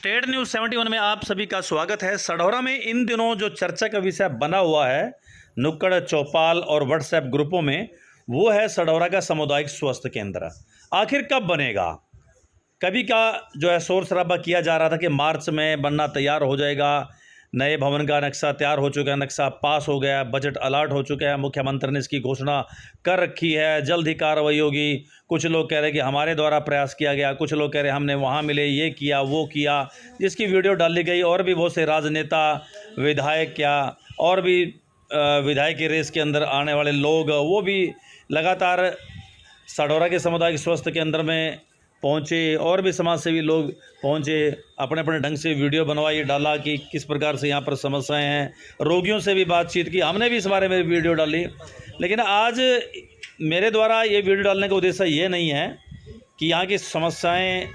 State news 71 में आप सभी का स्वागत है। सढौरा में इन दिनों जो चर्चा का विषय बना हुआ है नुक्कड़ चौपाल और व्हाट्सएप ग्रुपों में, वो है सढौरा का सामुदायिक स्वास्थ्य केंद्र। आखिर कब बनेगा? कभी का जो है शोर शराबा किया जा रहा था कि मार्च में बनना तैयार हो जाएगा, नए भवन का नक्शा तैयार हो चुका है, नक्शा पास हो गया, बजट अलॉट हो चुका है, मुख्यमंत्री ने इसकी घोषणा कर रखी है, जल्द ही कार्रवाई होगी। कुछ लोग कह रहे हैं कि हमारे द्वारा प्रयास किया गया, कुछ लोग कह रहे हैं हमने वहाँ मिले, ये किया वो किया, जिसकी वीडियो डाली गई। और भी बहुत से राजनेता, विधायक क्या और भी विधायक के रेस के अंदर आने वाले लोग, वो भी लगातार सढौरा के सामुदायिक स्वास्थ्य केंद्र में पहुँचे और भी समाजसेवी लोग पहुँचे, अपने अपने ढंग से वीडियो बनवाई, डाला कि किस प्रकार से यहाँ पर समस्याएं हैं। रोगियों से भी बातचीत की, हमने भी इस बारे में वीडियो डाली। लेकिन आज मेरे द्वारा ये वीडियो डालने का उद्देश्य ये नहीं है कि यहाँ की समस्याएं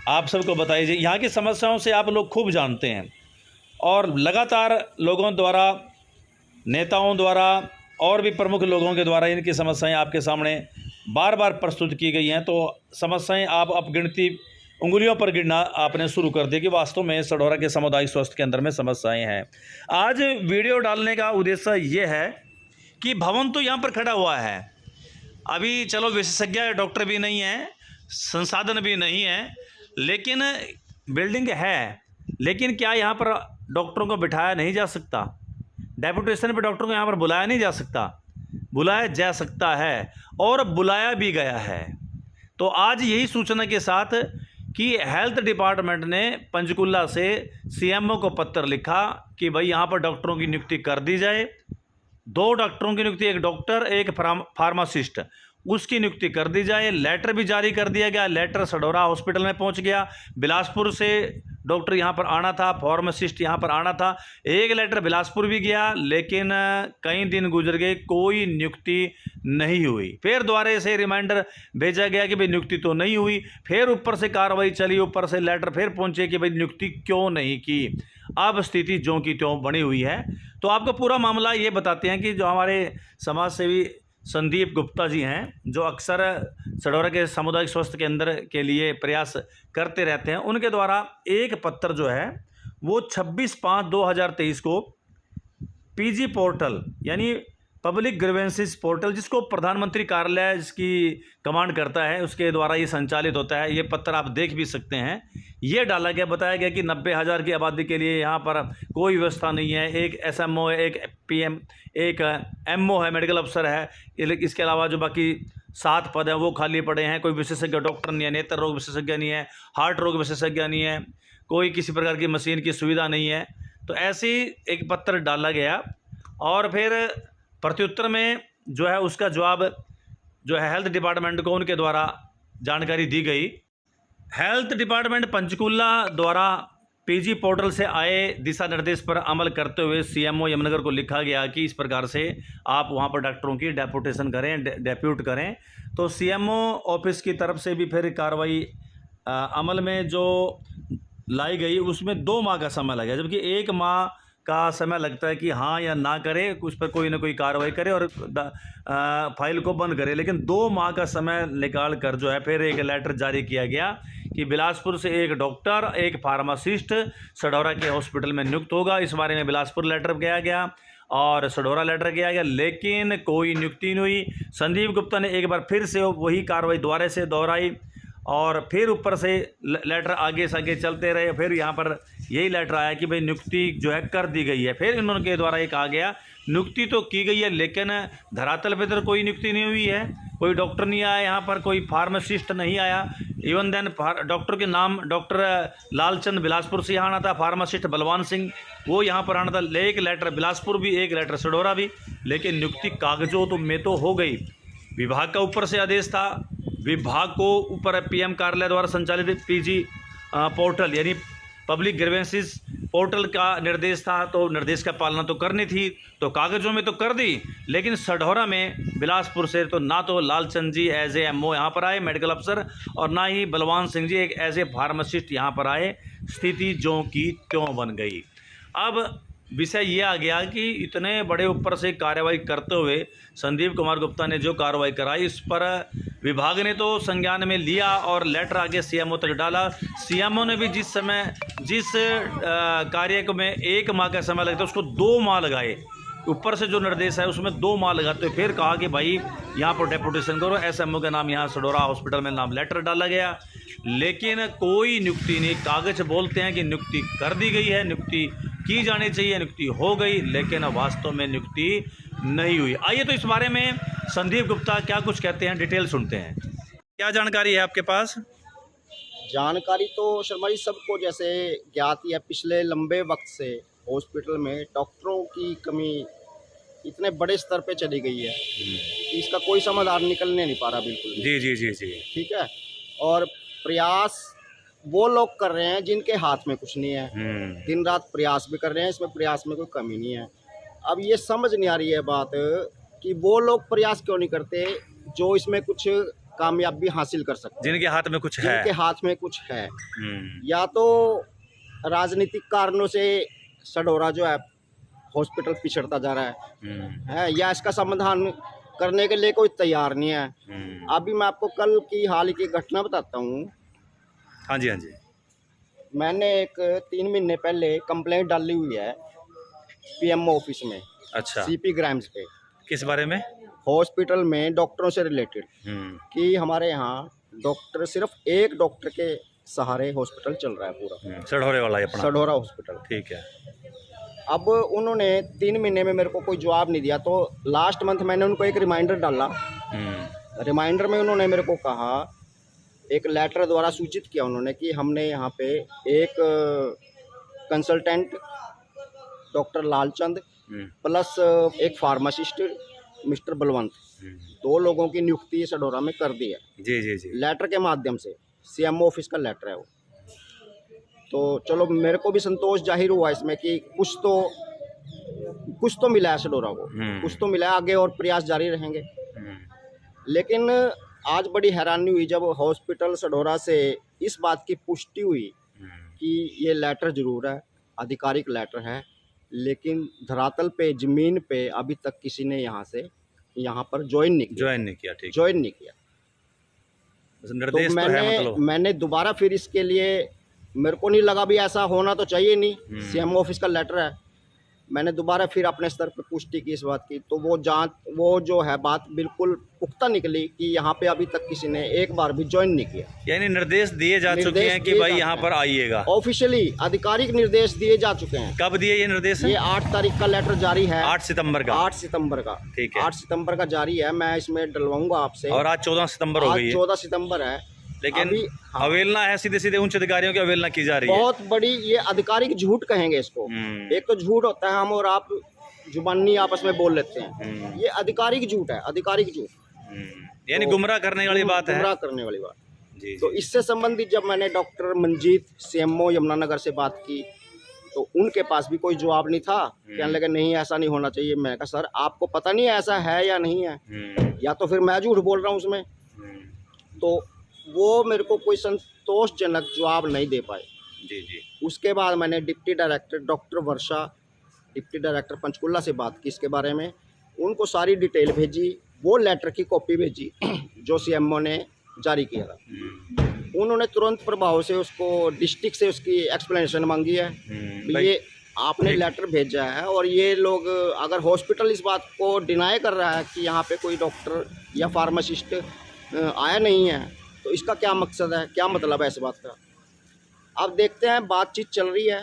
आप सबको बताई जाए। यहाँ की समस्याओं से आप लोग खूब जानते हैं और लगातार लोगों द्वारा, नेताओं द्वारा और भी प्रमुख लोगों के द्वारा इनकी समस्याएं आपके सामने बार बार प्रस्तुत की गई हैं। तो समस्याएं आप गिनती उंगलियों पर गिनना आपने शुरू कर दी कि वास्तव में सढौरा के सामुदायिक स्वास्थ्य केंद्र में समस्याएं हैं। आज वीडियो डालने का उद्देश्य ये है कि भवन तो यहाँ पर खड़ा हुआ है, अभी चलो विशेषज्ञ डॉक्टर भी नहीं है, संसाधन भी नहीं है, लेकिन बिल्डिंग है। लेकिन क्या यहाँ पर डॉक्टरों को बिठाया नहीं जा सकता? डेपुटेशन पर डॉक्टरों को यहाँ पर बुलाया नहीं जा सकता? बुलाया जा सकता है और बुलाया भी गया है। तो आज यही सूचना के साथ कि हेल्थ डिपार्टमेंट ने पंचकुला से सीएमओ को पत्र लिखा कि भाई यहाँ पर डॉक्टरों की नियुक्ति कर दी जाए। 2 डॉक्टरों की नियुक्ति, एक डॉक्टर एक फार्मासिस्ट, उसकी नियुक्ति कर दी जाए। लेटर भी जारी कर दिया गया। लेटर सढौरा हॉस्पिटल में पहुंच गया। बिलासपुर से डॉक्टर यहाँ पर आना था, फार्मासिस्ट यहाँ पर आना था। एक लेटर बिलासपुर भी गया, लेकिन कई दिन गुजर गए, कोई नियुक्ति नहीं हुई। फिर दोबारा से रिमाइंडर भेजा गया कि भाई नियुक्ति तो नहीं हुई। फिर ऊपर से कार्रवाई चली, ऊपर से लेटर फिर पहुँचे कि भाई नियुक्ति क्यों नहीं की। अब स्थिति ज्यों की त्यों बनी हुई है। तो आपको पूरा मामला ये बताते हैं कि जो हमारे समाज सेवी संदीप गुप्ता जी हैं, जो अक्सर सढौरा के सामुदायिक स्वास्थ्य केंद्र के लिए प्रयास करते रहते हैं, उनके द्वारा एक पत्र जो है वो 26/5/2023 को पीजी पोर्टल यानी पब्लिक ग्रीवेंसेस पोर्टल, जिसको प्रधानमंत्री कार्यालय जिसकी कमांड करता है, उसके द्वारा ये संचालित होता है। ये पत्र आप देख भी सकते हैं। ये डाला गया, बताया गया कि 90,000 की आबादी के लिए यहाँ पर कोई व्यवस्था नहीं है। एक एसएमओ है, एक पीएम, एक एमओ है, मेडिकल अफसर है। इसके अलावा जो बाकी 7 पद हैं वो खाली पड़े हैं। कोई विशेषज्ञ डॉक्टर नहीं है, नेत्र रोग विशेषज्ञ नहीं है, हार्ट रोग विशेषज्ञ नहीं है, कोई किसी प्रकार की मशीन की सुविधा नहीं है। तो ऐसे एक पत्र डाला गया और फिर प्रत्युत्तर में जो है उसका जवाब जो है हेल्थ डिपार्टमेंट को उनके द्वारा जानकारी दी गई। हेल्थ डिपार्टमेंट पंचकुला द्वारा पीजी पोर्टल से आए दिशा निर्देश पर अमल करते हुए सीएमओ यमुनानगर को लिखा गया कि इस प्रकार से आप वहां पर डॉक्टरों की डेपुटेशन करें, डेप्यूट करें। तो सीएमओ ऑफिस की तरफ से भी फिर कार्रवाई अमल में जो लाई गई, उसमें 2 माह का समय लगा, जबकि 1 माह का समय लगता है कि हाँ या ना करे, उस पर कोई ना कोई कार्रवाई करे और फाइल को बंद करे। लेकिन 2 माह का समय निकाल कर जो है फिर एक लेटर जारी किया गया कि बिलासपुर से एक डॉक्टर, एक फार्मासिस्ट सढौरा के हॉस्पिटल में नियुक्त होगा। इस बारे में बिलासपुर लेटर गया गया और सढौरा लेटर किया गया, लेकिन कोई नियुक्ति नहीं हुई। संदीप गुप्ता ने एक बार फिर से वही कार्रवाई दोबारा से दोहराई और फिर ऊपर से लेटर आगे से आगे चलते रहे। फिर यहाँ पर यही लेटर आया कि भाई नियुक्ति जो है कर दी गई है। फिर इनके द्वारा ये कहा गया नियुक्ति तो की गई है, लेकिन धरातल पे तो कोई नियुक्ति नहीं हुई है, कोई डॉक्टर नहीं आया यहाँ पर, कोई फार्मासिस्ट नहीं आया। इवन देन डॉक्टर के नाम डॉक्टर लालचंद बिलासपुर से यहाँ आना था, फार्मासिस्ट बलवान सिंह वो यहाँ पर आना था। एक लेटर बिलासपुर भी, एक लेटर सढौरा भी, लेकिन नियुक्ति कागजों में तो हो गई। विभाग का ऊपर से आदेश था, विभाग को ऊपर पीएम कार्यालय द्वारा संचालित पीजी पोर्टल यानी पब्लिक ग्रीवेंसेस पोर्टल का निर्देश था, तो निर्देश का पालना तो करनी थी, तो कागजों में तो कर दी। लेकिन सढौरा में बिलासपुर से तो ना तो लालचंद जी एज ए एमओ यहाँ पर आए, मेडिकल अफसर, और ना ही बलवान सिंह जी एक एज ए फार्मासिस्ट यहाँ पर आए। स्थिति ज्यों की त्यों बन गई। अब विषय ये आ गया कि इतने बड़े ऊपर से कार्रवाई करते हुए संदीप कुमार गुप्ता ने जो कार्रवाई कराई, इस पर विभाग ने तो संज्ञान में लिया और लेटर आगे सीएमओ तक डाला। सीएमओ ने भी जिस समय जिस कार्य को में 1 माह का समय लगता है उसको 2 माह लगाए। ऊपर से जो निर्देश है उसमें 2 माह लगाते, फिर कहा कि भाई यहाँ पर डेपुटेशन करो, एसएमओ का नाम यहाँ सढौरा हॉस्पिटल में नाम लेटर डाला गया, लेकिन कोई नियुक्ति नहीं। कागज बोलते हैं कि नियुक्ति कर दी गई है, नियुक्ति की जानी चाहिए, नियुक्ति हो गई, लेकिन वास्तव में नियुक्ति नहीं हुई। आइए तो इस बारे में संदीप गुप्ता क्या कुछ कहते हैं, डिटेल सुनते हैं। क्या जानकारी है आपके पास? जानकारी तो शर्मा जी सबको जैसे ज्ञात ही है, पिछले लंबे वक्त से हॉस्पिटल में डॉक्टरों की कमी इतने बड़े स्तर पे चली गई है कि इसका कोई समाधान निकलने नहीं पा रहा बिल्कुल भी। जी जी जी जी। ठीक है, और प्रयास वो लोग कर रहे हैं जिनके हाथ में कुछ नहीं है, दिन रात प्रयास भी कर रहे हैं, इसमें प्रयास में कोई कमी नहीं है। अब ये समझ नहीं आ रही है बात कि वो लोग प्रयास क्यों नहीं करते जो इसमें कुछ कामयाबी हासिल कर सकते, जिनके हाथ में कुछ है, जिनके हाथ में कुछ है। या तो राजनीतिक कारणों से सढौरा जो है हॉस्पिटल पिछड़ता जा रहा है, या इसका समाधान करने के लिए कोई तैयार नहीं है। अभी मैं आपको कल की हाल की घटना बताता हूँ। हाँ जी हाँ जी। मैंने एक 3 महीने पहले कंप्लेंट डाली हुई है पीएमओ ऑफिस में। अच्छा, सीपी ग्राम्स पे। किस बारे में? हॉस्पिटल में डॉक्टरों से रिलेटेड कि हमारे यहाँ डॉक्टर, सिर्फ एक डॉक्टर के सहारे हॉस्पिटल चल रहा है पूरा, सढौरे वाला अपना सढौरा हॉस्पिटल। ठीक है। अब उन्होंने 3 महीने में मेरे को कोई जवाब नहीं दिया, तो लास्ट मंथ मैंने उनको एक रिमाइंडर डाला। रिमाइंडर में उन्होंने मेरे को कहा, एक लेटर द्वारा सूचित किया उन्होंने कि हमने यहाँ पे एक कंसल्टेंट डॉक्टर लालचंद प्लस एक फार्मासिस्ट मिस्टर बलवंत, 2 लोगों की नियुक्ति सढौरा में कर दी है। जी जी जी। लेटर के माध्यम से, सीएमओ ऑफिस का लेटर है वो। तो चलो मेरे को भी संतोष जाहिर हुआ इसमें कि कुछ तो मिला है सढौरा को, कुछ तो मिला है, आगे और प्रयास जारी रहेंगे। लेकिन आज बड़ी हैरानी हुई जब हॉस्पिटल सढौरा से इस बात की पुष्टि हुई कि ये लेटर जरूर है, आधिकारिक लेटर है, लेकिन धरातल पे, जमीन पे अभी तक किसी ने यहाँ पर ज्वाइन नहीं किया। ठीक, ज्वाइन नहीं किया। निर्देश तो मतलब मैंने दोबारा फिर इसके लिए, मेरे को नहीं लगा भी ऐसा होना तो चाहिए नहीं, सीएमओ ऑफिस का लेटर है, मैंने दोबारा फिर अपने स्तर पर पुष्टि की इस बात की। तो वो जो है बात बिल्कुल पुख्ता निकली कि यहाँ पे अभी तक किसी ने एक बार भी ज्वाइन नहीं किया। यानी निर्देश दिए जा चुके हैं कि भाई यहाँ पर आइएगा, ऑफिशियली आधिकारिक निर्देश दिए जा चुके हैं। कब दिए ये निर्देश? ये 8 तारीख का लेटर जारी है, 8 सितंबर का। 8 सितंबर का, ठीक है, 8 सितंबर का जारी है। मैं इसमें डलवाऊंगा आपसे। और आज 14 सितंबर हो गई है। 14 सितंबर है, लेकिन अवेलना है, सीधे सीधे उच्च अधिकारियों की अवेलना की जा रही है। बहुत बड़ी ये आधिकारिक झूठ कहेंगे इसको। एक तो झूठ होता है हम और आप जुबानी आपस में बोल लेते हैं, ये आधिकारिक झूठ है, आधिकारिक झूठ, यानी गुमराह करने वाली बात है, गुमराह करने वाली बात। जी। तो इससे संबंधित जब मैंने डॉक्टर मंजीत सीएमओ यमुनानगर से बात की तो उनके पास भी कोई जवाब नहीं था। कहने लगे नहीं ऐसा नहीं होना चाहिए। मैंने कहा सर आपको पता नहीं है ऐसा है या नहीं है, या तो फिर मैं झूठ बोल रहा हूँ उसमें। तो वो मेरे को कोई संतोषजनक जवाब नहीं दे पाए। जी जी। उसके बाद मैंने डिप्टी डायरेक्टर डॉक्टर वर्षा, डिप्टी डायरेक्टर पंचकुला से बात की इसके बारे में, उनको सारी डिटेल भेजी, वो लेटर की कॉपी भेजी जो सीएमओ ने जारी किया था। उन्होंने तुरंत प्रभाव से उसको डिस्ट्रिक्ट से उसकी एक्सप्लेनेशन मांगी है, ये आपने लेटर भेजा है और ये लोग अगर हॉस्पिटल इस बात को डिनाई कर रहा है कि यहाँ पे कोई डॉक्टर या फार्मासिस्ट आया नहीं है तो इसका क्या मकसद है, क्या मतलब है इस बात का। अब देखते हैं, बातचीत चल रही है,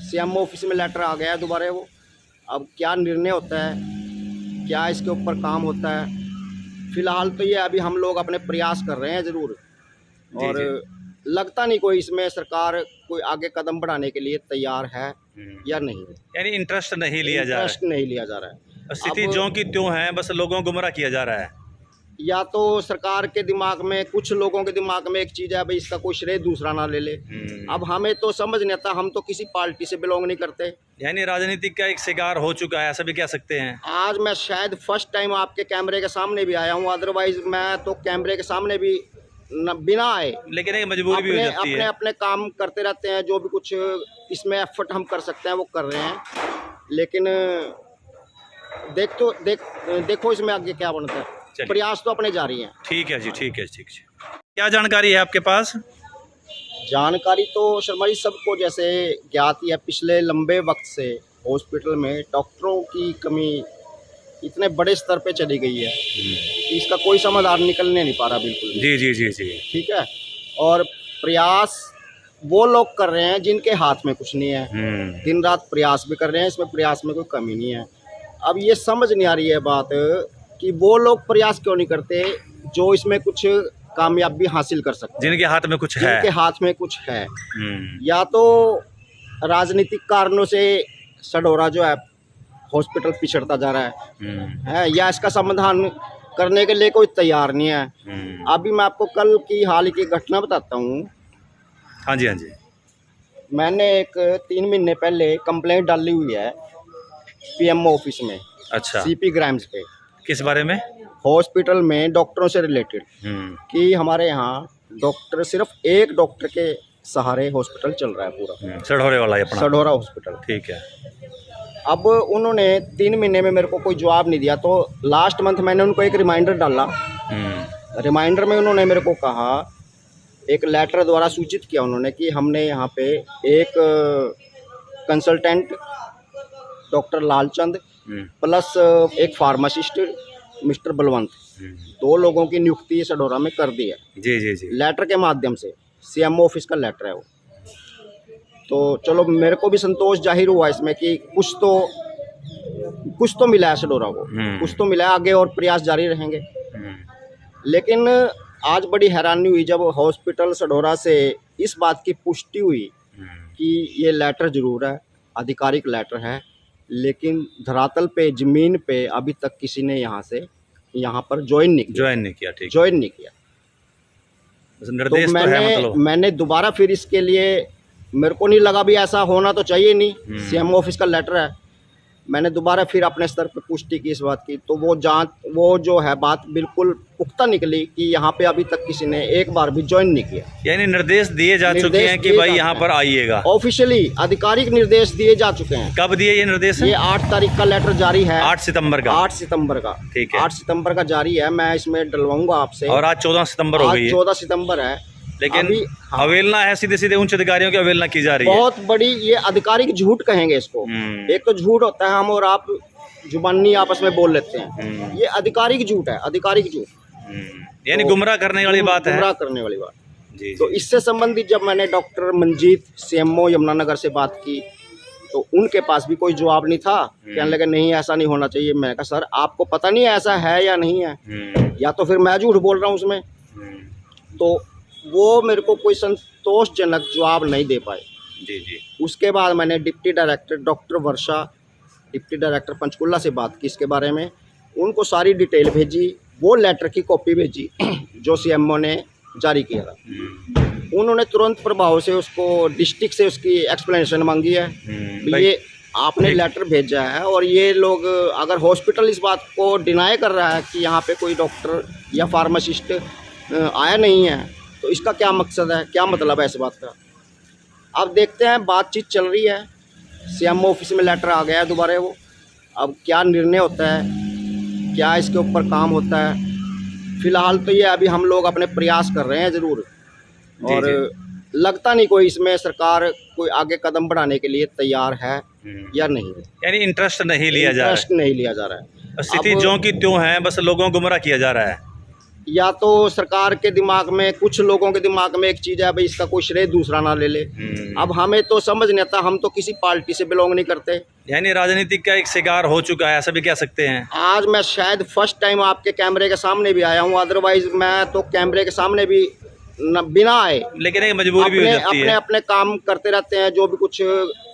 सीएमओ ऑफिस में लेटर आ गया है दोबारा वो, अब क्या निर्णय होता है, क्या इसके ऊपर काम होता है। फिलहाल तो ये अभी हम लोग अपने प्रयास कर रहे हैं ज़रूर, और लगता नहीं कोई इसमें सरकार कोई आगे कदम बढ़ाने के लिए तैयार है या नहीं, यानी इंटरेस्ट नहीं लिया जा रहा है। इंटरेस्ट नहीं लिया जा रहा है। स्थिति जो की त्यों है, बस लोगों को गुमराह किया जा रहा है। या तो सरकार के दिमाग में, कुछ लोगों के दिमाग में एक चीज़ है भाई इसका कोई श्रेय दूसरा ना ले ले। अब हमें तो समझ नहीं आता, हम तो किसी पार्टी से बिलोंग नहीं करते। यानी राजनीतिक का एक शिकार हो चुका है, ऐसा भी कह सकते हैं। आज मैं शायद फर्स्ट टाइम आपके कैमरे के सामने भी आया हूँ, अदरवाइज मैं तो कैमरे के सामने भी बिना आए, लेकिन एक मजबूरी भी हो जाती है। अपने काम करते रहते हैं, जो भी कुछ इसमें एफर्ट हम कर सकते हैं वो कर रहे हैं। लेकिन देखो इसमें आगे क्या बनता है, प्रयास तो अपने जारी हैं। ठीक है जी, ठीक है, ठीक है। क्या जानकारी है आपके पास? जानकारी तो शर्मा जी सबको जैसे ज्ञात ही है, पिछले लंबे वक्त से हॉस्पिटल में डॉक्टरों की कमी इतने बड़े स्तर पे चली गई है कि इसका कोई समाधान निकलने नहीं पा रहा बिल्कुल भी। जी जी जी जी। ठीक है, और प्रयास वो लोग कर रहे हैं जिनके हाथ में कुछ नहीं है, दिन रात प्रयास भी कर रहे हैं, इसमें प्रयास में कोई कमी नहीं है। अब ये समझ नहीं आ रही है बात कि वो लोग प्रयास क्यों नहीं करते जो इसमें कुछ कामयाबी हासिल कर सकते, जिनके हाथ में कुछ है, जिनके हाथ में कुछ है। या तो राजनीतिक कारणों से सढौरा जो है हॉस्पिटल पिछड़ता जा रहा है, या इसका समाधान करने के लिए कोई तैयार नहीं है। अभी मैं आपको कल की हाल की घटना बताता हूँ। हाँ जी हाँ जी। मैंने एक 3 महीने पहले कंप्लेंट डाली हुई है पीएमओ ऑफिस में। अच्छा, सीपी ग्राम्स पे। किस बारे में? हॉस्पिटल में डॉक्टरों से रिलेटेड कि हमारे यहाँ डॉक्टर, सिर्फ एक डॉक्टर के सहारे हॉस्पिटल चल रहा है पूरा, सढौरे वाला अपना सढौरा हॉस्पिटल। ठीक है। अब उन्होंने 3 महीने में मेरे को कोई जवाब नहीं दिया, तो लास्ट मंथ मैंने उनको एक रिमाइंडर डाला। रिमाइंडर में उन्होंने मेरे को कहा, एक लेटर द्वारा सूचित किया उन्होंने कि हमने यहाँ पे एक कंसल्टेंट डॉक्टर लालचंद प्लस एक फार्मासिस्ट मिस्टर बलवंत, 2 लोगों की नियुक्ति सढौरा में कर दी है। जी जी जी। लेटर के माध्यम से, सीएमओ ऑफिस का लेटर है वो। तो चलो मेरे को भी संतोष जाहिर हुआ इसमें कि कुछ तो मिला है सढौरा को, कुछ तो मिला है, आगे और प्रयास जारी रहेंगे। लेकिन आज बड़ी हैरानी हुई जब हॉस्पिटल सढौरा से इस बात की पुष्टि हुई कि ये लेटर जरूर है, आधिकारिक लेटर है, लेकिन धरातल पे, जमीन पे अभी तक किसी ने यहाँ पर ज्वाइन नहीं किया। ज्वाइन नहीं किया। निर्देश तो तो है, मतलब मैंने दोबारा फिर इसके लिए, मेरे को नहीं लगा भी ऐसा होना तो चाहिए नहीं, सीएमओ ऑफिस का लेटर है, मैंने दोबारा फिर अपने स्तर पर पुष्टि की इस बात की। तो वो जो है बात बिल्कुल पुख्ता निकली कि यहाँ पे अभी तक किसी ने एक बार भी ज्वाइन नहीं किया। यानी निर्देश दिए जा चुके हैं कि भाई यहाँ पर आइएगा, ऑफिशियली आधिकारिक निर्देश दिए जा चुके हैं। कब दिए ये निर्देश? ये 8 तारीख का लेटर जारी है। 8 सितंबर का। 8 सितंबर का, ठीक है। 8 सितंबर का जारी है, मैं इसमें डलवाऊंगा आपसे। और आज 14 सितंबर हो गई है। 14 सितंबर है, लेकिन अवेलना है, सीधे सीधे उच्च अधिकारियों की अवेलना की जा रही है। बहुत बड़ी ये आधिकारिक झूठ कहेंगे इसको। एक तो झूठ होता है हम और आप जुबानी आपस में बोल लेते हैं, ये आधिकारिक झूठ है, आधिकारिक झूठ, यानी गुमराह करने वाली बात है, गुमराह करने वाली बात। जी। तो इससे संबंधित जब मैंने डॉक्टर मंजीत सीएमओ यमुनानगर से बात की तो उनके पास भी कोई जवाब नहीं था। कहने लगे नहीं ऐसा नहीं होना चाहिए। मैंने कहा सर आपको पता नहीं है ऐसा है या नहीं है, या तो फिर मैं झूठ बोल रहा हूँ उसमें। तो वो मेरे को कोई संतोषजनक जवाब नहीं दे पाए। जी जी। उसके बाद मैंने डिप्टी डायरेक्टर डॉक्टर वर्षा, डिप्टी डायरेक्टर पंचकुला से बात की इसके बारे में, उनको सारी डिटेल भेजी, वो लेटर की कॉपी भेजी जो सीएमओ ने जारी किया था। उन्होंने तुरंत प्रभाव से उसको डिस्ट्रिक्ट से उसकी एक्सप्लेनेशन मांगी है, ये आपने लेटर भेजा है और ये लोग अगर हॉस्पिटल इस बात को डिनाई कर रहा है कि यहाँ पे कोई डॉक्टर या फार्मासिस्ट आया नहीं है तो इसका क्या मकसद है, क्या मतलब है इस बात का। अब देखते हैं, बातचीत चल रही है, सीएमओ ऑफिस में लेटर आ गया है दोबारा वो, अब क्या निर्णय होता है, क्या इसके ऊपर काम होता है। फिलहाल तो ये अभी हम लोग अपने प्रयास कर रहे हैं ज़रूर, और लगता नहीं कोई इसमें सरकार कोई आगे कदम बढ़ाने के लिए तैयार है या नहीं, यानी इंटरेस्ट नहीं लिया जा रहा है। इंटरेस्ट नहीं लिया जा रहा है। स्थिति जो की त्यों है, बस लोगों को गुमराह किया जा रहा है। या तो सरकार के दिमाग में, कुछ लोगों के दिमाग में एक चीज़ है भाई इसका कोई श्रेय दूसरा ना ले ले। अब हमें तो समझ नहीं आता, हम तो किसी पार्टी से बिलोंग नहीं करते, यानी राजनीतिक का एक शिकार हो चुका है, ऐसा भी कह सकते हैं। आज मैं शायद फर्स्ट टाइम आपके कैमरे के सामने भी आया हूँ, अदरवाइज मैं तो कैमरे के सामने भी बिना आए, लेकिन एक मजबूरी भी हो जाती है। अपने काम करते रहते हैं, जो भी कुछ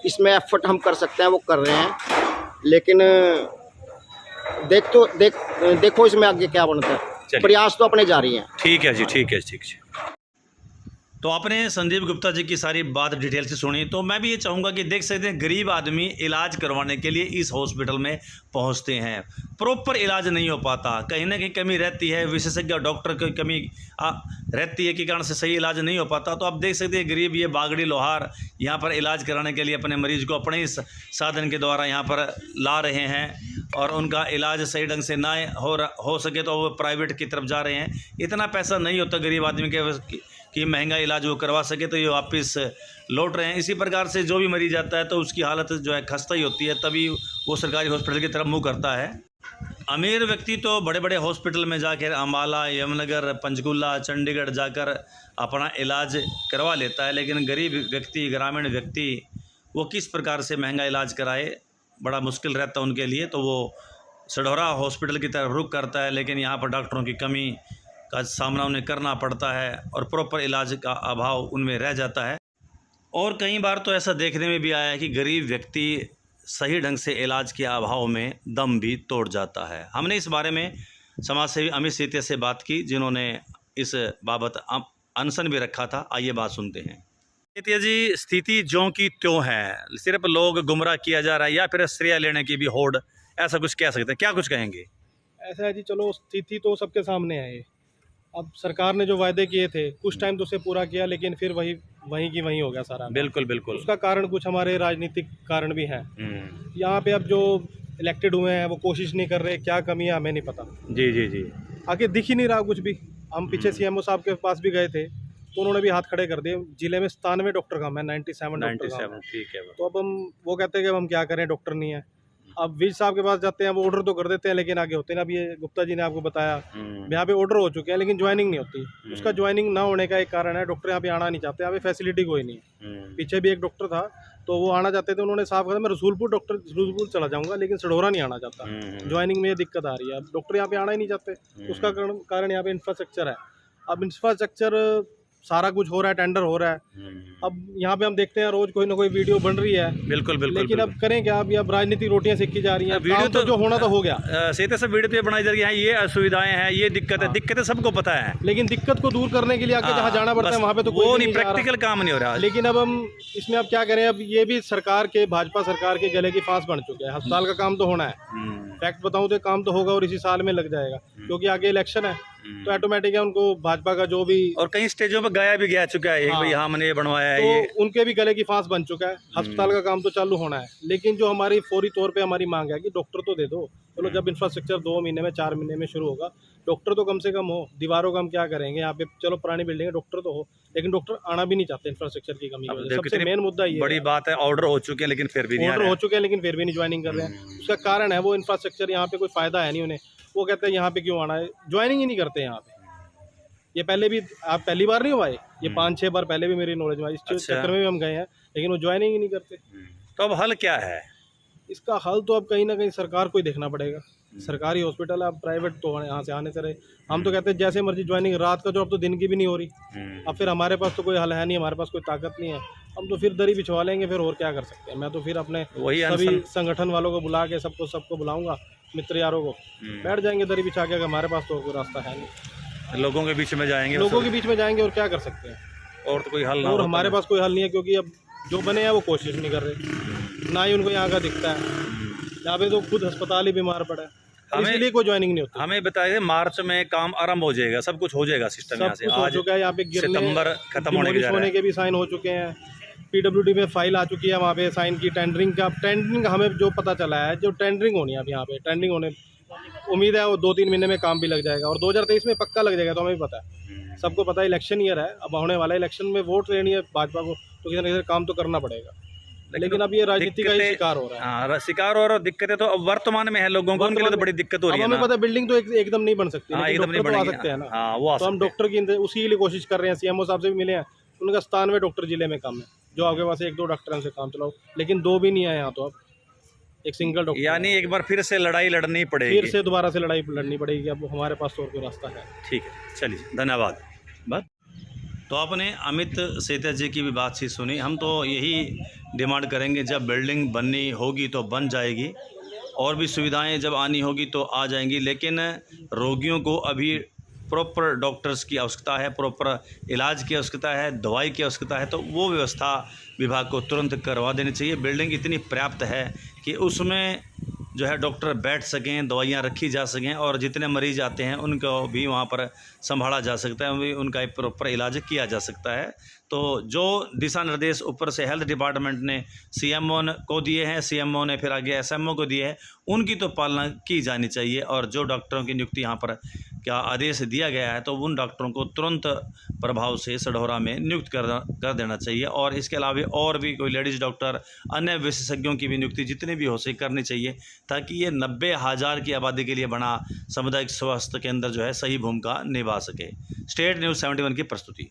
इसमें एफर्ट हम कर सकते हैं वो कर रहे हैं। लेकिन देखो इसमें आगे क्या बनता है, प्रयास तो अपने जारी हैं। ठीक है जी, ठीक है, ठीक है। तो आपने संजीव गुप्ता जी की सारी बात डिटेल से सुनी, तो मैं भी ये चाहूँगा कि देख सकते हैं गरीब आदमी इलाज करवाने के लिए इस हॉस्पिटल में पहुँचते हैं, प्रॉपर इलाज नहीं हो पाता, कहीं ना कहीं कमी रहती है, विशेषज्ञ डॉक्टर की कमी रहती है, के कारण से सही इलाज नहीं हो पाता। तो आप देख सकते हैं गरीब ये बागड़ी लोहार यहाँ पर इलाज कराने के लिए अपने मरीज को अपने इस साधन के द्वारा यहाँ पर ला रहे हैं, और उनका इलाज सही ढंग से ना हो सके तो वो प्राइवेट की तरफ जा रहे हैं। इतना पैसा नहीं होता गरीब आदमी के कि महंगा इलाज वो करवा सके, तो ये वापस लौट रहे हैं। इसी प्रकार से जो भी मरीज आता है तो उसकी हालत जो है खस्ता ही होती है, तभी वो सरकारी हॉस्पिटल की तरफ मुँह करता है। अमीर व्यक्ति तो बड़े बड़े हॉस्पिटल में जाकर अम्बाला, यमुनानगर, पंचकुला, चंडीगढ़ जाकर अपना इलाज करवा लेता है, लेकिन गरीब व्यक्ति, ग्रामीण व्यक्ति, वो किस प्रकार से महंगा इलाज कराए, बड़ा मुश्किल रहता है उनके लिए। तो वो सढौरा हॉस्पिटल की तरफ रुख करता है, लेकिन यहाँ पर डॉक्टरों की कमी का सामना उन्हें करना पड़ता है और प्रॉपर इलाज का अभाव उनमें रह जाता है। और कई बार तो ऐसा देखने में भी आया है कि गरीब व्यक्ति सही ढंग से इलाज के अभाव में दम भी तोड़ जाता है। हमने इस बारे में समाजसेवी अमित सेतिया से बात की, जिन्होंने इस बाबत अनशन भी रखा था। आइए बात सुनते हैं। सेतिया जी, स्थिति ज्यों की त्यों है, सिर्फ लोग गुमराह किया जा रहा है या फिर श्रेय लेने की भी होड़, ऐसा कुछ कह सकते हैं, क्या कुछ कहेंगे? ऐसा है जी, चलो स्थिति तो सबके सामने है ये। अब सरकार ने जो वायदे किए थे कुछ टाइम तो उसे पूरा किया, लेकिन फिर वहीं की वहीं हो गया सारा। बिल्कुल बिल्कुल। उसका कारण कुछ हमारे राजनीतिक कारण भी हैं। यहाँ पे अब जो इलेक्टेड हुए हैं वो कोशिश नहीं कर रहे, क्या कमी है हमें नहीं पता। जी जी जी। आगे दिख ही नहीं रहा कुछ भी। हम पीछे सीएमओ साहब के पास भी गए थे तो उन्होंने भी हाथ खड़े कर दिए। जिले में 97 डॉक्टर कम है, 97 डॉक्टर कम है। ठीक है। तो अब वो कहते हैं कि अब हम क्या करें, डॉक्टर नहीं है। अब विज साहब के पास जाते हैं, वो ऑर्डर तो कर देते हैं लेकिन आगे होते हैं। अब ये गुप्ता जी ने आपको बताया यहाँ पे ऑर्डर हो चुके हैं लेकिन ज्वाइनिंग नहीं होती। उसका ज्वाइनिंग ना होने का एक कारण है डॉक्टर यहाँ पे आना नहीं चाहते, यहाँ पे फैसिलिटी कोई नहीं है। पीछे भी एक डॉक्टर था तो वो आना चाहते थे, उन्होंने साफ कहा मैं रसूलपुर चला जाऊंगा लेकिन सढौरा नहीं आना चाहता। ज्वाइनिंग में ये दिक्कत आ रही है। अब डॉक्टर यहाँ पे आना ही नहीं चाहते। उसका कारण यहाँ पे इंफ्रास्ट्रक्चर है। अब इंफ्रास्ट्रक्चर सारा कुछ हो रहा है, टेंडर हो रहा है। अब यहाँ पे हम देखते हैं रोज कोई ना कोई वीडियो बन रही है। बिल्कुल बिल्कुल। लेकिन अब करें क्या, अब राजनीतिक रोटियां सेकी जा रही हैं। वीडियो तो जो होना तो हो गया। सेतिया से वीडियो तो ये बनाई जा रही है, ये असुविधाएं हैं, ये दिक्कत है, दिक्कतें सबको पता है, लेकिन दिक्कत को दूर करने के लिए आगे जहाँ जाना पड़ता है वहाँ पे तो वो नहीं, प्रैक्टिकल काम नहीं हो रहा। लेकिन अब हम इसमें अब क्या करें, अब ये भी सरकार के, भाजपा सरकार के गले की फांस बन चुके हैं। अस्पताल का काम तो होना है, फैक्ट बताऊं तो काम तो होगा और इसी साल में लग जाएगा, क्योंकि आगे इलेक्शन है तो ऑटोमेटिक है उनको भाजपा का जो भी। और कई स्टेजों पर गाया भी गया चुका है, भाई हमने ये बनवाया है, तो ये उनके भी गले की फांस बन चुका है। अस्पताल का काम तो चालू होना है, लेकिन जो हमारी फौरी तौर पे हमारी मांग है कि डॉक्टर तो दे दो। चलो जब इंफ्रास्ट्रक्चर 2 महीने में 4 महीने में शुरू होगा, डॉक्टर तो कम से कम हो। दीवारों का हम क्या करेंगे यहाँ पे, चलो पुरानी बिल्डिंग है, डॉक्टर तो हो, लेकिन डॉक्टर आना भी नहीं चाहते इंफ्रास्ट्रक्चर की कमी की वजह से। सबसे मेन मुद्दा ये बड़ी बात है। ऑर्डर हो चुके हैं लेकिन फिर भी नहीं, ऑर्डर हो चुके हैं लेकिन फिर भी नहीं ज्वाइनिंग कर रहे हैं। उसका कारण है वो इंफ्रास्ट्रक्चर, यहाँ पे कोई फायदा है नहीं उन्हें। वो कहते हैं यहाँ पे क्यों आना है, ज्वाइनिंग ही नहीं करते यहाँ पे। ये पहले भी, आप पहली बार नहीं हुआ है, ये 5-6 बार पहले भी मेरी नॉलेज में, इस चक्कर में भी हम गए हैं, लेकिन वो ज्वाइनिंग ही नहीं करते। तो अब हल क्या है इसका? हल तो अब कहीं ना कहीं सरकार को ही देखना पड़ेगा। सरकारी हॉस्पिटल है, अब प्राइवेट तो यहाँ से आने से रहे। हम तो कहते हैं जैसे मर्जी ज्वाइनिंग, रात का जो अब तो दिन की भी नहीं हो रही। अब फिर हमारे पास तो कोई हल है नहीं, हमारे पास कोई ताकत नहीं है। हम तो फिर दरी बिछवा लेंगे, फिर और क्या कर सकते हैं। मैं तो फिर अपने सभी संगठन वालों को बुला के सबको बुलाऊंगा, मित्र यारों को, बैठ जाएंगे दरी बिछा के। हमारे पास तो कोई रास्ता है नहीं, लोगों के बीच में जाएंगे, लोगों के बीच में जाएंगे और क्या कर सकते हैं। और तो कोई हल ना, और हमारे पास कोई हल नहीं है, क्योंकि अब जो बने हैं वो कोशिश नहीं कर रहे, ना ही उनको यहाँ का दिखता है। यहाँ पे तो खुद अस्पताल ही बीमार पड़ा है, इसलिए कोई ज्वाइनिंग नहीं होती। हमें बताइए, मार्च में काम आरंभ हो जाएगा, सब कुछ हो जाएगा सिस्टम यहाँ से। आज हो चुका है, यहाँ पे सितंबर खत्म होने के भी साइन हो चुके हैं। पीडब्ल्यूडी में फाइल आ चुकी है, वहाँ पे साइन की। टेंडरिंग हमें जो पता चला है, जो टेंडरिंग होनी है अब यहाँ पे, टेंडरिंग होने उम्मीद है वो 2-3 महीने में काम भी लग जाएगा और 2023 में पक्का लग जाएगा। तो हमें भी पता है, सबको पता है इलेक्शन ईयर है, अब होने वाला इलेक्शन में वोट लेनी है भाजपा को, तो किसी न किसी काम तो करना पड़ेगा। लेकिन अब ये राजनीति का ही शिकार हो रहा है। हाँ, शिकार हो रहा है। दिक्कतें तो अब वर्तमान में है लोगों को, उनके लिए तो बड़ी दिक्कत हो रही है। हमें पता है बिल्डिंग तो एकदम नहीं बन सकती, एकदम नहीं आ सकते हैं ना। तो हम डॉक्टर की उसी के लिए कोशिश कर रहे हैं। सीएमओ साहब से भी मिले हैं, उनका 97 डॉक्टर जिले में कम है। जो आपके पास 1-2 डॉक्टर से काम चलाओ, लेकिन 2 भी नहीं है यहाँ तो। अब एक सिंगल डॉक्टर, यानी एक बार फिर से लड़ाई लड़नी पड़ेगी, फिर से दोबारा से लड़ाई लड़नी पड़ेगी। अब हमारे पास तो और कोई रास्ता है। ठीक है, चलिए, धन्यवाद। बस तो आपने अमित सेतिया जी की भी बातचीत सुनी। हम तो यही डिमांड करेंगे, जब बिल्डिंग बननी होगी तो बन जाएगी, और भी सुविधाएं जब आनी होगी तो आ जाएंगी, लेकिन रोगियों को अभी प्रॉपर डॉक्टर्स की आवश्यकता है, प्रॉपर इलाज की आवश्यकता है, दवाई की आवश्यकता है। तो वो व्यवस्था विभाग को तुरंत करवा देनी चाहिए। बिल्डिंग इतनी पर्याप्त है कि उसमें जो है डॉक्टर बैठ सकें, दवाइयाँ रखी जा सकें, और जितने मरीज आते हैं उनको भी वहाँ पर संभाला जा सकता है, उनका प्रॉपर इलाज किया जा सकता है। तो जो दिशा निर्देश ऊपर से हेल्थ डिपार्टमेंट ने सीएमओ को दिए हैं, सीएमओ ने फिर आगे एसएमओ को दिए हैं, उनकी तो पालना की जानी चाहिए। और जो डॉक्टरों की नियुक्ति यहाँ पर का आदेश दिया गया है तो उन डॉक्टरों को तुरंत प्रभाव से सढौरा में नियुक्त कर देना चाहिए। और इसके अलावा और भी कोई लेडीज़ डॉक्टर, अन्य विशेषज्ञों की भी नियुक्ति जितने भी हो सके करनी चाहिए, ताकि ये 90,000 की आबादी के लिए बना सामुदायिक स्वास्थ्य केंद्र जो है सही भूमिका निभा सके। स्टेट न्यूज़ 71 की प्रस्तुति।